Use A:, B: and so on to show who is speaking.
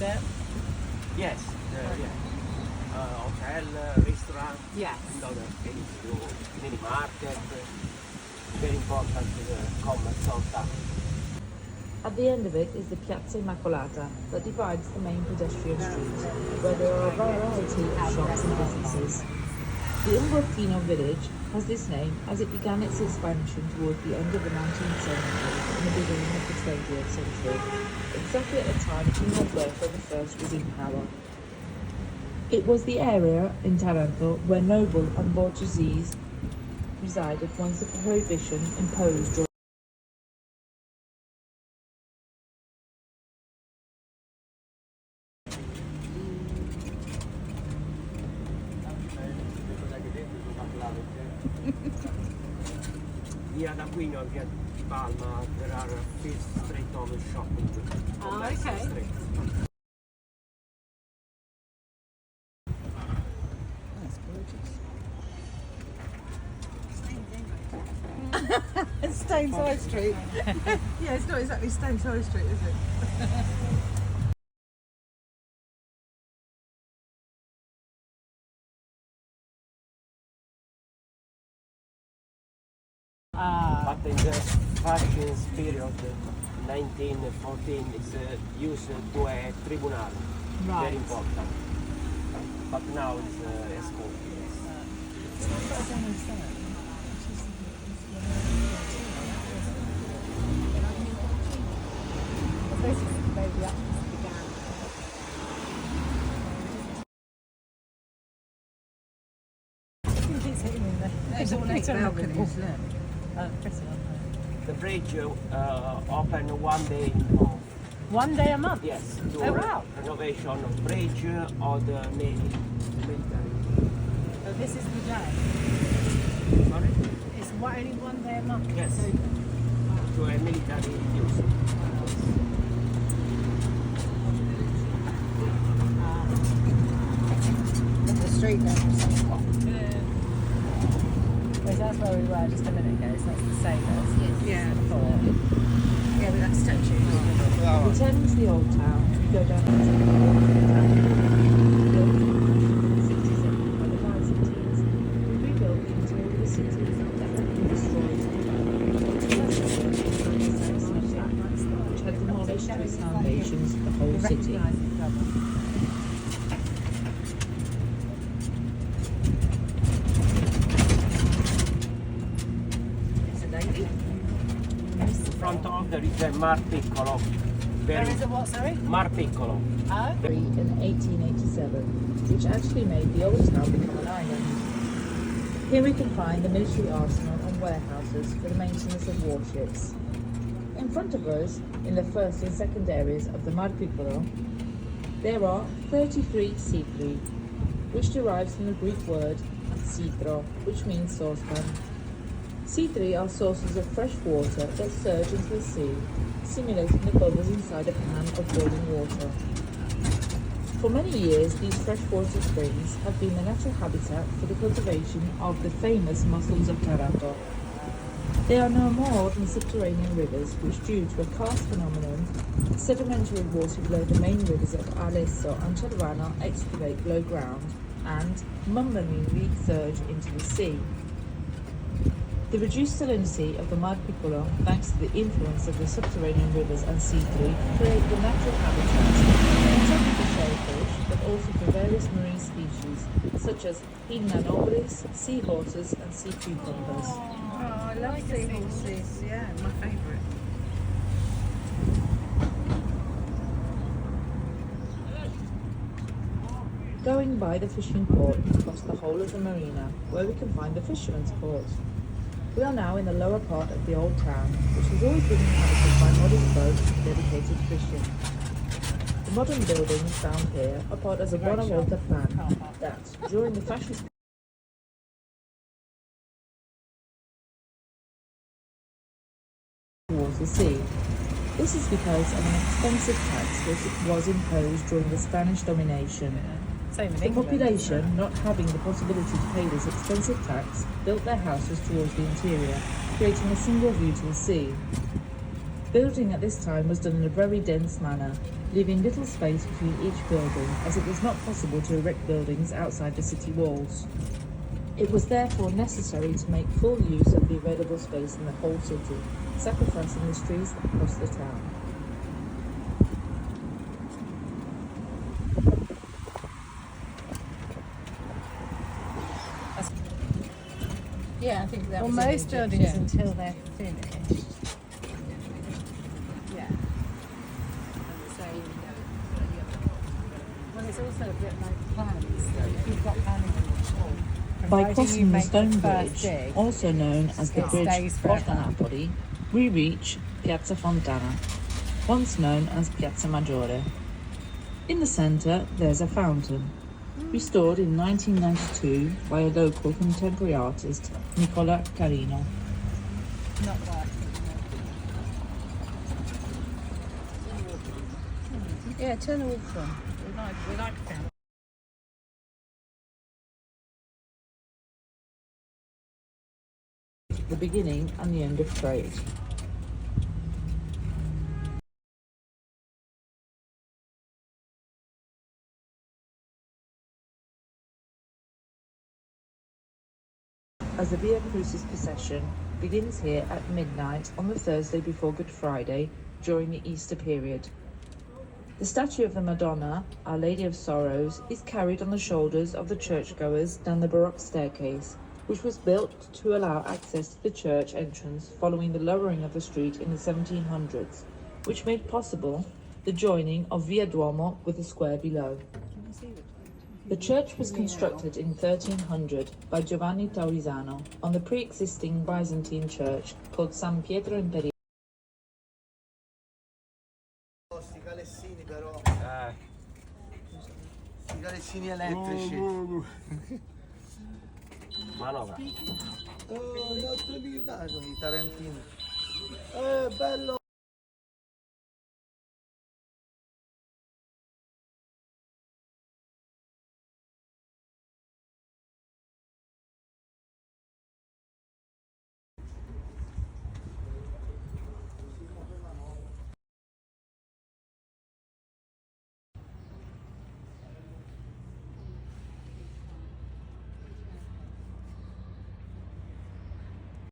A: it?
B: Yes, yeah. Hotel, restaurant,
A: Yes.
B: mini market, very important commerce of that.
C: At the end of it is the Piazza Immacolata that divides the main pedestrian street, where there are a variety of shops and businesses. The Umbertino village has this name as it began its expansion towards the end of the 19th century and the beginning of the 20th century, exactly at the time King Alberto I was in power. It was the area in Taranto where noble and bourgeoisie resided once the prohibition imposed during
B: Via d'Aquino and via di Palma, there are fifth street of shopping.
A: Oh,
B: Commercial
A: okay.
B: street.
A: That's gorgeous.
D: It's Staines High Street. Yeah, it's not exactly Staines High Street, is it?
B: But in the fashion period, 1914, it's used to a tribunal.
A: Right.
B: Very important. But now it's a school.
D: There's all eight balconies, look.
B: The bridge open one day in month.
A: One day a month?
B: Yes. To
A: Oh, wow.
B: renovation of bridge or the military.
A: So this is the day.
B: Sorry?
A: It's only one day a month.
B: Yes.
A: So,
B: To a military use.
D: The street there.
A: whereas that's where we were just a minute ago, so that's the same as
D: Yeah.
A: before.
D: Yeah, with that statue.
C: Returning to the old town, we go down to the town. Built in 1967 by the Byzantines, we rebuilt the interior of the city that had been destroyed which had demolished to its foundations the whole city.
D: It's a lady.
B: In front of there is a Mar Piccolo.
A: There is a what, sorry?
B: Mar Piccolo.
A: Oh?
C: In 1887, which actually made the old town become an island. Here we can find the military arsenal and warehouses for the maintenance of warships. In front of us, in the first and second areas of the Mar Piccolo, there are 33 citri, which derives from the Greek word citro, which means saucepan. Citri are sources of fresh water that surge into the sea, simulating the bubbles inside a pan of boiling water. For many years, these freshwater springs have been the natural habitat for the cultivation of the famous mussels of Taranto. They are no more than subterranean rivers which, due to a karst phenomenon, sedimentary water below the main rivers of Alesso and Cervano excavate below ground and mumblingly surge into the sea. The reduced salinity of the Mar Piccolo, thanks to the influence of the subterranean rivers and citri, create the natural habitat not only for shellfish but also for various marine species such as hymnanobris, seahorses and sea cucumbers.
D: Oh, I love seahorses. Yeah, my favourite.
C: Going by the fishing port, we cross the whole of the marina, where we can find the fisherman's port. We are now in the lower part of the old town, which has always been inhabited by modern boats dedicated to fishing. The modern buildings found here are part of the Buonavolta plan that, during the fascist towards the sea. This is because of an expensive tax which was imposed during the Spanish domination.
A: Same in
C: The
A: England.
C: population, not having the possibility to pay this expensive tax, built their houses towards the interior, creating a single view to the sea. Building at this time was done in a very dense manner. leaving little space between each building as it was not possible to erect buildings outside the city walls. It was therefore necessary to make full use of the available space in the whole city, sacrificing the streets across the town.
D: Yeah, I think that
A: Well,
D: was in
A: most
D: Egypt,
A: buildings
D: yeah.
A: until they're finished. Yeah. Well, it's also a bit like plans. If you've got planning on the wall,
C: By
A: providing you
C: crossing the
A: make
C: stone
A: first
C: bridge,
A: dig,
C: also known as the
A: it
C: Bridge
A: stays
C: of
A: forever.
C: Napoli, we reach Piazza Fontana, once known as Piazza Maggiore. In the centre, there's a fountain, restored in 1992 by a local contemporary artist, Nicola Carino.
A: not working.
D: Yeah, turn the water on.
A: We like fountains.
C: The beginning and the end of trade. As the Via Crucis procession begins here at midnight on the Thursday before Good Friday during the Easter period. The statue of the Madonna, Our Lady of Sorrows, is carried on the shoulders of the churchgoers down the Baroque staircase, which was built to allow access to the church entrance following the lowering of the street in the 1700s, which made possible the joining of Via Duomo with the square below. The church was constructed in 1300 by Giovanni Taurisano on the pre-existing Byzantine church called San Pietro Imperiale.
E: Sti calessini però, sti calessini elettrici.
B: Manovra.
E: Oh, l'altro lì, dai, sono i tarantini. Bello!